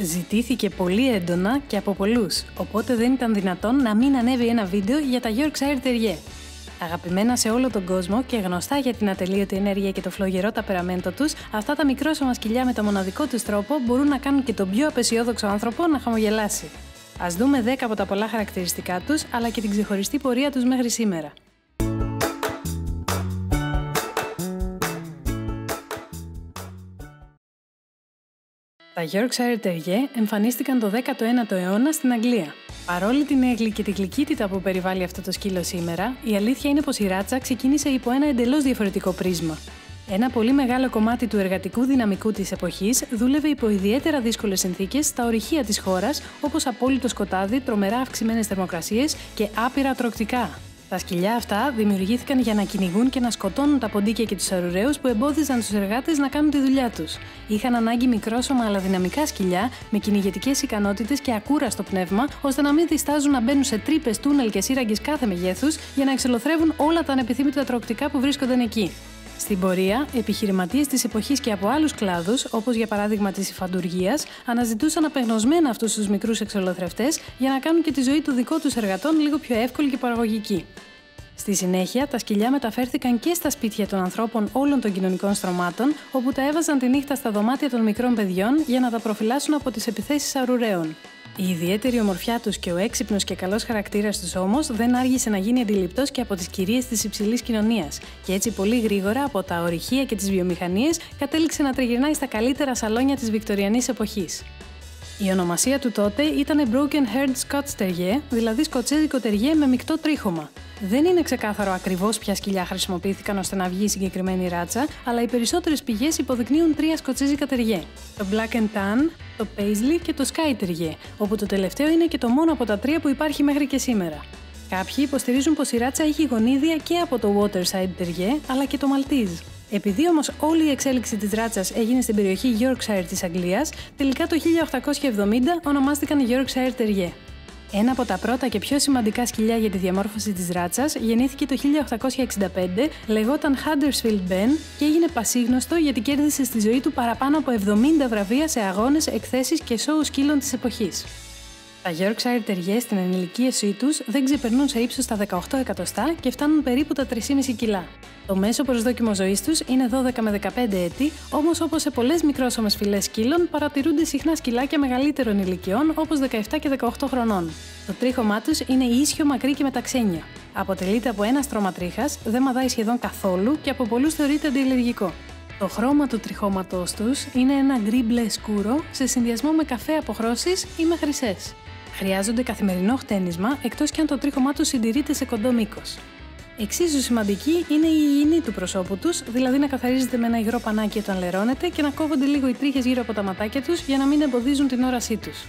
Ζητήθηκε πολύ έντονα και από πολλούς, οπότε δεν ήταν δυνατόν να μην ανέβει ένα βίντεο για τα Yorkshire Terrier. Αγαπημένα σε όλο τον κόσμο και γνωστά για την ατελείωτη ενέργεια και το φλογερό ταπεραμέντο τους, αυτά τα μικρόσωμα σκυλιά με το μοναδικό τους τρόπο μπορούν να κάνουν και τον πιο απεσιόδοξο άνθρωπο να χαμογελάσει. Ας δούμε 10 από τα πολλά χαρακτηριστικά τους, αλλά και την ξεχωριστή πορεία τους μέχρι σήμερα. Τα Yorkshire Terrier εμφανίστηκαν το 19ο αιώνα στην Αγγλία. Παρόλη την έγκλη και την γλυκύτητα που περιβάλλει αυτό το σκύλο σήμερα, η αλήθεια είναι πως η ράτσα ξεκίνησε υπό ένα εντελώς διαφορετικό πρίσμα. Ένα πολύ μεγάλο κομμάτι του εργατικού δυναμικού της εποχής δούλευε υπό ιδιαίτερα δύσκολες συνθήκες στα ορυχεία της χώρας, όπως απόλυτο σκοτάδι, τρομερά αυξημένες θερμοκρασίες και άπειρα τρωκτικά. Τα σκυλιά αυτά δημιουργήθηκαν για να κυνηγούν και να σκοτώνουν τα ποντίκια και τους αρουραίους που εμπόδιζαν τους εργάτες να κάνουν τη δουλειά τους. Είχαν ανάγκη μικρόσωμα αλλά δυναμικά σκυλιά με κυνηγετικές ικανότητες και ακούραστο πνεύμα, ώστε να μην διστάζουν να μπαίνουν σε τρύπες, τούνελ και σύραγγες κάθε μεγέθους για να εξολοθρεύουν όλα τα ανεπιθύμητα τρωκτικά που βρίσκονταν εκεί. Στην πορεία, επιχειρηματίες της εποχής και από άλλους κλάδους, όπως για παράδειγμα της υφαντουργίας, αναζητούσαν απεγνωσμένα αυτούς τους μικρούς εξολοθρευτές για να κάνουν και τη ζωή των δικών τους εργατών λίγο πιο εύκολη και παραγωγική. Στη συνέχεια, τα σκυλιά μεταφέρθηκαν και στα σπίτια των ανθρώπων όλων των κοινωνικών στρωμάτων, όπου τα έβαζαν τη νύχτα στα δωμάτια των μικρών παιδιών για να τα προφυλάσσουν από τις επιθέσεις αρουραίων. Η ιδιαίτερη ομορφιά τους και ο έξυπνος και καλός χαρακτήρας τους όμως δεν άργησε να γίνει αντιληπτός και από τις κυρίες της υψηλής κοινωνίας, και έτσι πολύ γρήγορα από τα ορυχεία και τις βιομηχανίες κατέληξε να τριγυρνάει στα καλύτερα σαλόνια της βικτωριανής εποχής. Η ονομασία του τότε ήταν Broken Haired Scots Terrier, δηλαδή σκοτσέζικο τεριέ με μεικτό τρίχωμα. Δεν είναι ξεκάθαρο ακριβώς ποια σκυλιά χρησιμοποιήθηκαν ώστε να βγει η συγκεκριμένη ράτσα, αλλά οι περισσότερες πηγές υποδεικνύουν 3 σκοτσέζικα τεριέ: το Black and Tan, το Paisley και το Skye Terrier, όπου το τελευταίο είναι και το μόνο από τα 3 που υπάρχει μέχρι και σήμερα. Κάποιοι υποστηρίζουν πως η ράτσα έχει γονίδια και από το Waterside Terrier, αλλά και το Maltese. Επειδή όμως όλη η εξέλιξη της ράτσας έγινε στην περιοχή Yorkshire της Αγγλίας, τελικά το 1870 ονομάστηκαν Yorkshire Terrier. Ένα από τα πρώτα και πιο σημαντικά σκυλιά για τη διαμόρφωση της ράτσας γεννήθηκε το 1865, λεγόταν Huddersfield Ben και έγινε πασίγνωστο γιατί κέρδισε στη ζωή του παραπάνω από 70 βραβεία σε αγώνες, εκθέσεις και σόου σκύλων της εποχής. Τα Yorkshire Terrier στην ενηλικίωσή τους δεν ξεπερνούν σε ύψος τα 18 εκατοστά και φτάνουν περίπου τα 3,5 κιλά. Το μέσο προσδόκιμο ζωής τους είναι 12 με 15 έτη, όμως όπως σε πολλές μικρόσωμες φυλές σκύλων παρατηρούνται συχνά σκυλάκια μεγαλύτερων ηλικιών όπως 17 και 18 χρονών. Το τρίχωμά τους είναι ίσιο, μακρύ και με ταξένια. Αποτελείται από ένα στρώμα τρίχας, δεν μαδάει σχεδόν καθόλου και από πολλούς θεωρείται αντιαλλεργικό. Το χρώμα του τριχώματός τους είναι ένα γκρι-μπλε σκούρο σε συνδυασμό με καφέ αποχρώσεις ή με χρυσές. Χρειάζονται καθημερινό χτένισμα, εκτός και αν το τρίχωμά τους συντηρείται σε κοντό μήκος. Εξίσου σημαντική είναι η υγιεινή του προσώπου τους, δηλαδή να καθαρίζεται με ένα υγρό πανάκι όταν λερώνεται και να κόβονται λίγο οι τρίχες γύρω από τα ματάκια τους για να μην εμποδίζουν την όρασή τους.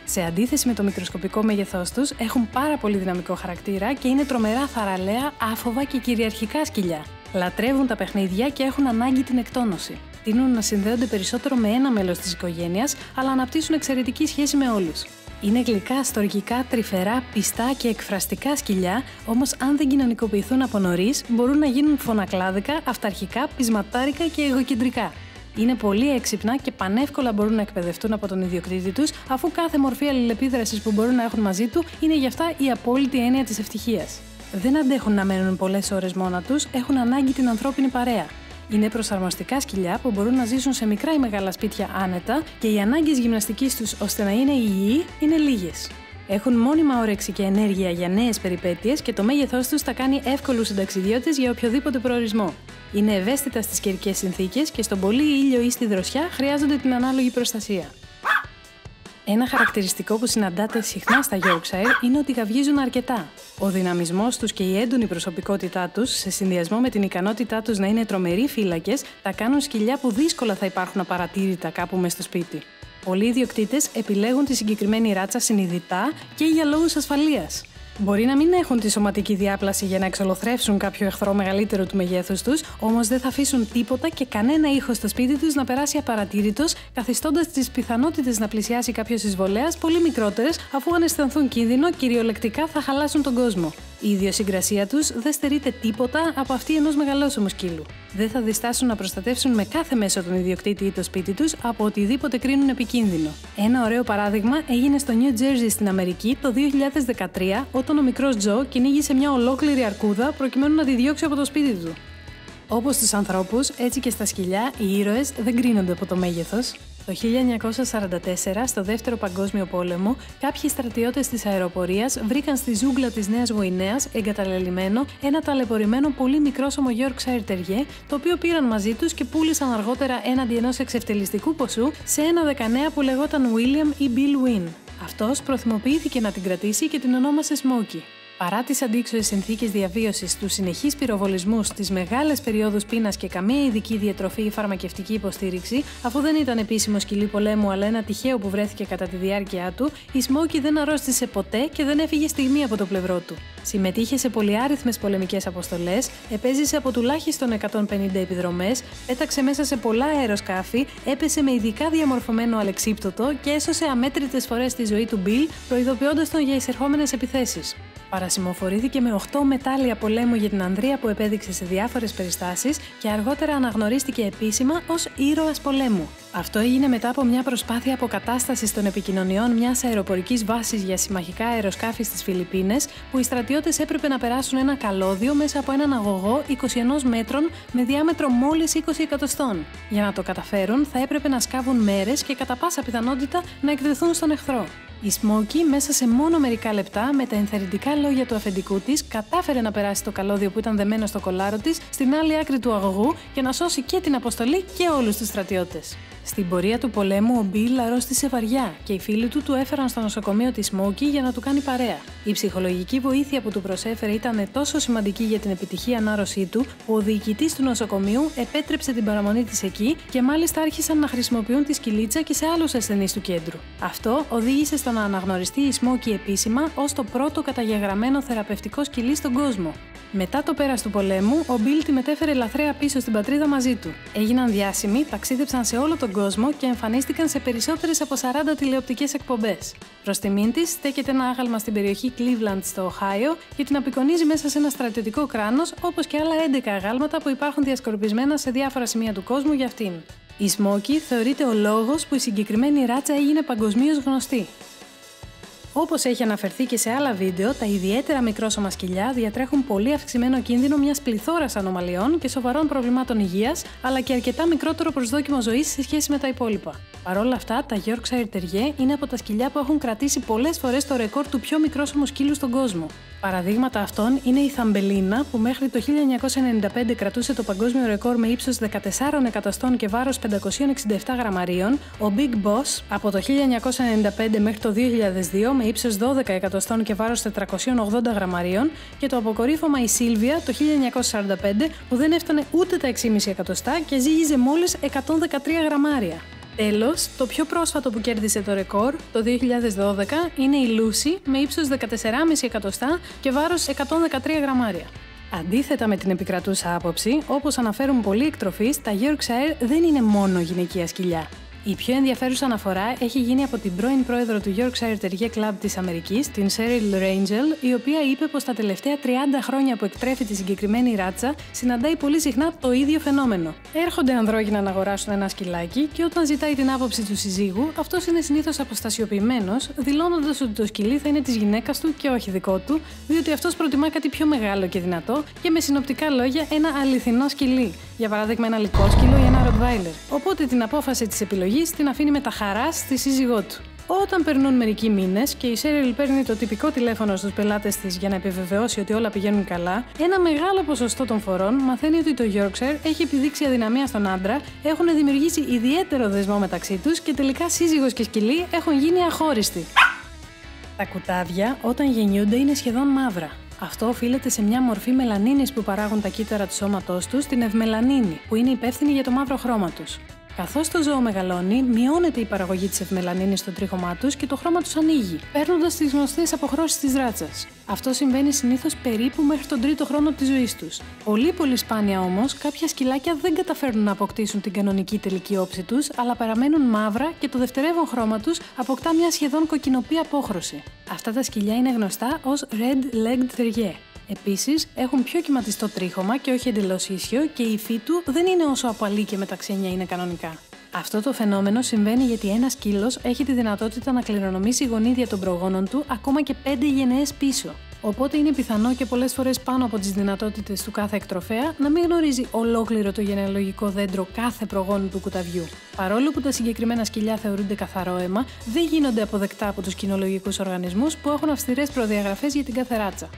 Σε αντίθεση με το μικροσκοπικό μέγεθός τους, έχουν πάρα πολύ δυναμικό χαρακτήρα και είναι τρομερά θαραλέα, άφοβα και κυριαρχικά σκυλιά. Λατρεύουν τα παιχνίδια και έχουν ανάγκη την εκτόνωση. Τείνουν να συνδέονται περισσότερο με ένα μέλος της οικογένειας, αλλά αναπτύσσουν εξαιρετική σχέση με όλους. Είναι γλυκά, στοργικά, τρυφερά, πιστά και εκφραστικά σκυλιά, όμως αν δεν κοινωνικοποιηθούν από νωρίς, μπορούν να γίνουν φωνακλάδικα, αυταρχικά, πεισματάρικα και εγωκεντρικά. Είναι πολύ έξυπνα και πανεύκολα μπορούν να εκπαιδευτούν από τον ιδιοκτήτη τους, αφού κάθε μορφή αλληλεπίδρασης που μπορούν να έχουν μαζί του είναι γι' αυτά η απόλυτη έννοια της ευτυχίας. Δεν αντέχουν να μένουν πολλές ώρες μόνα τους, έχουν ανάγκη την ανθρώπινη παρέα. Είναι προσαρμοστικά σκυλιά που μπορούν να ζήσουν σε μικρά ή μεγάλα σπίτια άνετα και οι ανάγκες γυμναστικής τους ώστε να είναι υγιεί είναι λίγες. Έχουν μόνιμα όρεξη και ενέργεια για νέες περιπέτειες και το μέγεθός τους τα κάνει εύκολους συνταξιδιώτες για οποιοδήποτε προορισμό. Είναι ευαίσθητα στις καιρικές συνθήκες και στον πολύ ήλιο ή στη δροσιά χρειάζονται την ανάλογη προστασία. Ένα χαρακτηριστικό που συναντάται συχνά στα Yorkshire είναι ότι γαυγίζουν αρκετά. Ο δυναμισμός τους και η έντονη προσωπικότητά τους, σε συνδυασμό με την ικανότητά τους να είναι τρομεροί φύλακες, τα κάνουν σκυλιά που δύσκολα θα υπάρχουν απαρατήρητα κάπου μες στο σπίτι. Πολλοί ιδιοκτήτες επιλέγουν τη συγκεκριμένη ράτσα συνειδητά και για λόγους ασφαλείας. Μπορεί να μην έχουν τη σωματική διάπλαση για να εξολοθρεύσουν κάποιο εχθρό μεγαλύτερο του μεγέθους τους, όμως δεν θα αφήσουν τίποτα και κανένα ήχο στο σπίτι τους να περάσει απαρατήρητος, καθιστώντας τις πιθανότητες να πλησιάσει κάποιος εισβολέας πολύ μικρότερες, αφού αν αισθανθούν κίνδυνο, κυριολεκτικά θα χαλάσουν τον κόσμο. Η ιδιοσυγκρασία τους δεν στερείται τίποτα από αυτή ενός μεγαλόσωμου σκύλου. Δεν θα διστάσουν να προστατεύσουν με κάθε μέσο τον ιδιοκτήτη ή το σπίτι τους από οτιδήποτε κρίνουν επικίνδυνο. Ένα ωραίο παράδειγμα έγινε στο New Jersey στην Αμερική το 2013, όταν ο μικρός Τζο κυνήγησε μια ολόκληρη αρκούδα προκειμένου να τη διώξει από το σπίτι του. Όπως στους ανθρώπους, έτσι και στα σκυλιά, οι ήρωες δεν κρίνονται από το μέγεθος. Το 1944, στο Δεύτερο Παγκόσμιο Πόλεμο, κάποιοι στρατιώτες της αεροπορίας βρήκαν στη ζούγκλα της Νέας Γουινέας εγκαταλελειμμένο ένα ταλαιπωρημένο πολύ μικρόσωμο Yorkshire Terrier, το οποίο πήραν μαζί τους και πούλησαν αργότερα έναντι ενός εξευτελιστικού ποσού σε ένα δεκανέα που λεγόταν William ή Bill Wynn. Αυτός προθυμοποιήθηκε να την κρατήσει και την ονόμασε Smokey. Παρά τις αντίξωες συνθήκες διαβίωσης, τους συνεχείς πυροβολισμούς, τις μεγάλες περιόδους πείνας και καμία ειδική διατροφή ή φαρμακευτική υποστήριξη, αφού δεν ήταν επίσημο σκυλί πολέμου αλλά ένα τυχαίο που βρέθηκε κατά τη διάρκεια του, η Smokey δεν αρρώστησε ποτέ και δεν έφυγε στιγμή από το πλευρό του. Συμμετείχε σε πολυάριθμες πολεμικές αποστολές, επέζησε από τουλάχιστον 150 επιδρομές, πέταξε μέσα σε πολλά αεροσκάφη, έπεσε με ειδικά διαμορφωμένο αλεξίπτωτο και έσωσε αμέτρητες φορές τη ζωή του Bill, προειδοποιώντας τον για εισερχόμενες επιθέσεις. Παρασημοφορήθηκε με 8 μετάλλια πολέμου για την ανδρεία που επέδειξε σε διάφορες περιστάσεις και αργότερα αναγνωρίστηκε επίσημα ως ήρωας πολέμου. Αυτό έγινε μετά από μια προσπάθεια αποκατάστασης των επικοινωνιών μιας αεροπορικής βάσης για συμμαχικά αεροσκάφη στις Φιλιππίνες, που οι στρατιώτες έπρεπε να περάσουν ένα καλώδιο μέσα από έναν αγωγό 21 μέτρων με διάμετρο μόλις 20 εκατοστών. Για να το καταφέρουν, θα έπρεπε να σκάβουν μέρες και κατά πάσα πιθανότητα να εκτεθούν στον εχθρό. Η Smokey, μέσα σε μόνο μερικά λεπτά, με τα ενθαρρυντικά λόγια του αφεντικού της, κατάφερε να περάσει το καλώδιο που ήταν δεμένο στο κολάρο της στην άλλη άκρη του αγωγού και να σώσει και την αποστολή και όλους τους στρατιώτες. Στην πορεία του πολέμου, ο Bill αρρώστησε βαριά και οι φίλοι του έφεραν στο νοσοκομείο τη Smokey για να του κάνει παρέα. Η ψυχολογική βοήθεια που του προσέφερε ήταν τόσο σημαντική για την επιτυχή ανάρρωσή του, που ο διοικητής του νοσοκομείου επέτρεψε την παραμονή της εκεί και μάλιστα άρχισαν να χρησιμοποιούν τη σκυλίτσα και σε άλλους ασθενείς του κέντρου. Αυτό οδήγησε στο να αναγνωριστεί η Smokey επίσημα ως το πρώτο καταγεγραμμένο θεραπευτικό σκυλί στον κόσμο. Μετά το πέρας του πολέμου, ο Bill τη μετέφερε λαθρέα πίσω στην πατρίδα μαζί του. Έγιναν διάσημοι, ταξίδεψαν σε όλο τον κόσμο και εμφανίστηκαν σε περισσότερες από 40 τηλεοπτικές εκπομπές. Προς τιμήν της, στέκεται ένα άγαλμα στην περιοχή Cleveland στο Οχάιο και την απεικονίζει μέσα σε ένα στρατιωτικό κράνος, όπως και άλλα 11 αγάλματα που υπάρχουν διασκορπισμένα σε διάφορα σημεία του κόσμου για αυτήν. Η Smokey θεωρείται ο λόγος που η συγκεκριμένη ράτσα έγινε παγκοσμίως γνωστή. Όπως έχει αναφερθεί και σε άλλα βίντεο, τα ιδιαίτερα μικρόσωμα σκυλιά διατρέχουν πολύ αυξημένο κίνδυνο μιας πληθώρας ανομαλιών και σοβαρών προβλημάτων υγείας, αλλά και αρκετά μικρότερο προσδόκιμο ζωής σε σχέση με τα υπόλοιπα. Παρ' όλα αυτά, τα Yorkshire Terrier είναι από τα σκυλιά που έχουν κρατήσει πολλές φορές το ρεκόρ του πιο μικρόσωμου σκύλου στον κόσμο. Παραδείγματα αυτών είναι η Θαμπελίνα, που μέχρι το 1995 κρατούσε το παγκόσμιο ρεκόρ με ύψος 14 εκατοστών και βάρος 567 γραμμαρίων, ο Big Boss από το 1995 μέχρι το 2002 με ύψος 12 εκατοστών και βάρος 480 γραμμαρίων και το αποκορύφωμα η Σίλβια το 1945 που δεν έφτανε ούτε τα 6,5 εκατοστά και ζύγιζε μόλις 113 γραμμάρια. Τέλος, το πιο πρόσφατο που κέρδισε το ρεκόρ, το 2012, είναι η Lucy με ύψος 14,5 εκατοστά και βάρος 113 γραμμάρια. Αντίθετα με την επικρατούσα άποψη, όπως αναφέρουν πολλοί εκτροφείς, τα Yorkshire δεν είναι μόνο γυναικεία σκυλιά. Η πιο ενδιαφέρουσα αναφορά έχει γίνει από την πρώην πρόεδρο του Yorkshire Terrier Club της Αμερικής, την Cheryl Rangel, η οποία είπε πως τα τελευταία 30 χρόνια που εκτρέφει τη συγκεκριμένη ράτσα συναντάει πολύ συχνά το ίδιο φαινόμενο. Έρχονται ανδρόγυνα να αγοράσουν ένα σκυλάκι και όταν ζητάει την άποψη του συζύγου, αυτός είναι συνήθως αποστασιοποιημένος, δηλώνοντας ότι το σκυλί θα είναι της γυναίκας του και όχι δικό του, διότι αυτός προτιμά κάτι πιο μεγάλο και δυνατό και με συνοπτικά λόγια ένα αληθινό σκυλί. Για παράδειγμα, ένα λυκόσκυλο ή ένα Rottweiler. Οπότε την απόφαση της επιλογής την αφήνει με τα χαράς στη σύζυγό του. Όταν περνούν μερικοί μήνες και η Cheryl παίρνει το τυπικό τηλέφωνο στους πελάτες της για να επιβεβαιώσει ότι όλα πηγαίνουν καλά, ένα μεγάλο ποσοστό των φορών μαθαίνει ότι το Yorkshire έχει επιδείξει αδυναμία στον άντρα, έχουν δημιουργήσει ιδιαίτερο δεσμό μεταξύ τους και τελικά σύζυγος και σκυλί έχουν γίνει αχώριστοι. Τα κουτάβια όταν γεννιούνται είναι σχεδόν μαύρα. Αυτό οφείλεται σε μια μορφή μελανίνης που παράγουν τα κύτταρα του σώματός τους, την ευμελανίνη, που είναι υπεύθυνη για το μαύρο χρώμα τους. Καθώς το ζώο μεγαλώνει, μειώνεται η παραγωγή της ευμελανίνης στο τρίχωμά τους και το χρώμα τους ανοίγει, παίρνοντας τις γνωστές αποχρώσεις της ράτσας. Αυτό συμβαίνει συνήθως περίπου μέχρι τον τρίτο χρόνο της ζωής τους. Πολύ σπάνια όμως, κάποια σκυλάκια δεν καταφέρνουν να αποκτήσουν την κανονική τελική όψη τους, αλλά παραμένουν μαύρα και το δευτερεύον χρώμα τους αποκτά μια σχεδόν κοκκινοπή απόχρωση. Αυτά τα σκυλιά είναι γνωστά ως Red-Legged Terrier. Επίσης, έχουν πιο κυματιστό τρίχωμα και όχι εντελώς ίσιο και η υφή του δεν είναι όσο απαλή και μεταξένια είναι κανονικά. Αυτό το φαινόμενο συμβαίνει γιατί ένας σκύλος έχει τη δυνατότητα να κληρονομήσει γονίδια των προγόνων του ακόμα και 5 γενναίες πίσω. Οπότε είναι πιθανό και πολλές φορές πάνω από τις δυνατότητες του κάθε εκτροφέα να μην γνωρίζει ολόκληρο το γενεαλογικό δέντρο κάθε προγόνου του κουταβιού. Παρόλο που τα συγκεκριμένα σκυλιά θεωρούνται καθαρό αίμα, δεν γίνονται αποδεκτά από τους κοινολογικούς οργανισμούς που έχουν αυστηρές προδιαγραφές για την κάθε ράτσα.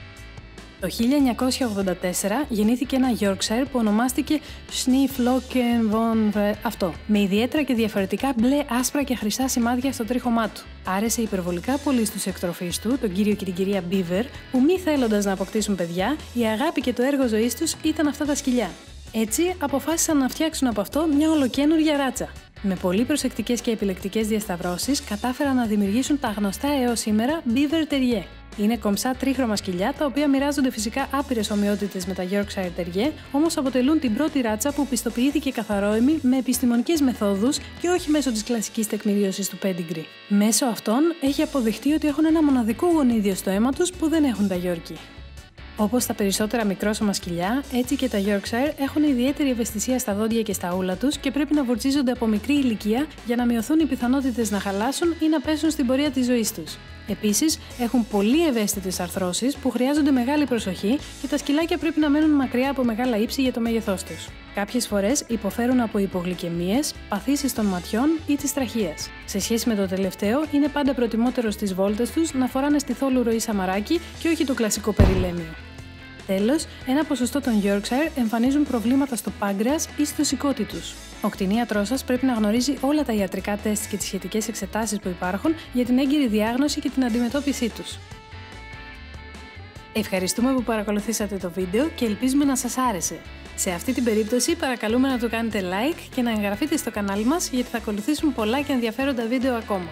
Το 1984 γεννήθηκε ένα Yorkshire που ονομάστηκε Schneeflocken von αυτό, με ιδιαίτερα και διαφορετικά μπλε, άσπρα και χρυσά σημάδια στο τρίχωμά του. Άρεσε υπερβολικά πολύ στους εκτροφείς του, τον κύριο και την κυρία Beaver, που μη θέλοντας να αποκτήσουν παιδιά, η αγάπη και το έργο ζωής τους ήταν αυτά τα σκυλιά. Έτσι, αποφάσισαν να φτιάξουν από αυτό μια ολοκαίνουργια ράτσα. Με πολύ προσεκτικές και επιλεκτικές διασταυρώσεις, κατάφεραν να δημιουργήσουν τα γνωστά έως σήμερα Beaver Terrier. Είναι κομψά τρίχρωμα σκυλιά, τα οποία μοιράζονται φυσικά άπειρες ομοιότητες με τα Yorkshire Terrier, όμως αποτελούν την πρώτη ράτσα που πιστοποιήθηκε καθαρόαιμη με επιστημονικές μεθόδους και όχι μέσω της κλασικής τεκμηρίωσης του pedigree. Μέσω αυτών έχει αποδειχτεί ότι έχουν ένα μοναδικό γονίδιο στο αίμα τους που δεν έχουν τα Yorkie. Όπως τα περισσότερα μικρόσωμα σκυλιά, έτσι και τα Yorkshire έχουν ιδιαίτερη ευαισθησία στα δόντια και στα ούλα τους και πρέπει να βουρτσίζονται από μικρή ηλικία για να μειωθούν οι πιθανότητες να χαλάσουν ή να πέσουν στην πορεία της ζωής τους. Επίσης, έχουν πολύ ευαίσθητες αρθρώσεις που χρειάζονται μεγάλη προσοχή και τα σκυλάκια πρέπει να μένουν μακριά από μεγάλα ύψη για το μέγεθός τους. Κάποιες φορές υποφέρουν από υπογλυκαιμίες, παθήσεις των ματιών ή της τραχείας. Σε σχέση με το τελευταίο, είναι πάντα προτιμότερο στις βόλτες τους να φοράνε στιθόλου ροή σαμαράκι και όχι το κλασικό περιλέμιο. Τέλος, ένα ποσοστό των Yorkshire εμφανίζουν προβλήματα στο πάγκρεας ή στο σηκώτη τους. Ο κτηνίατρός σας πρέπει να γνωρίζει όλα τα ιατρικά τεστ και τις σχετικές εξετάσεις που υπάρχουν για την έγκαιρη διάγνωση και την αντιμετώπιση τους. Ευχαριστούμε που παρακολουθήσατε το βίντεο και ελπίζουμε να σας άρεσε. Σε αυτή την περίπτωση παρακαλούμε να το κάνετε like και να εγγραφείτε στο κανάλι μας γιατί θα ακολουθήσουν πολλά και ενδιαφέροντα βίντεο ακόμα.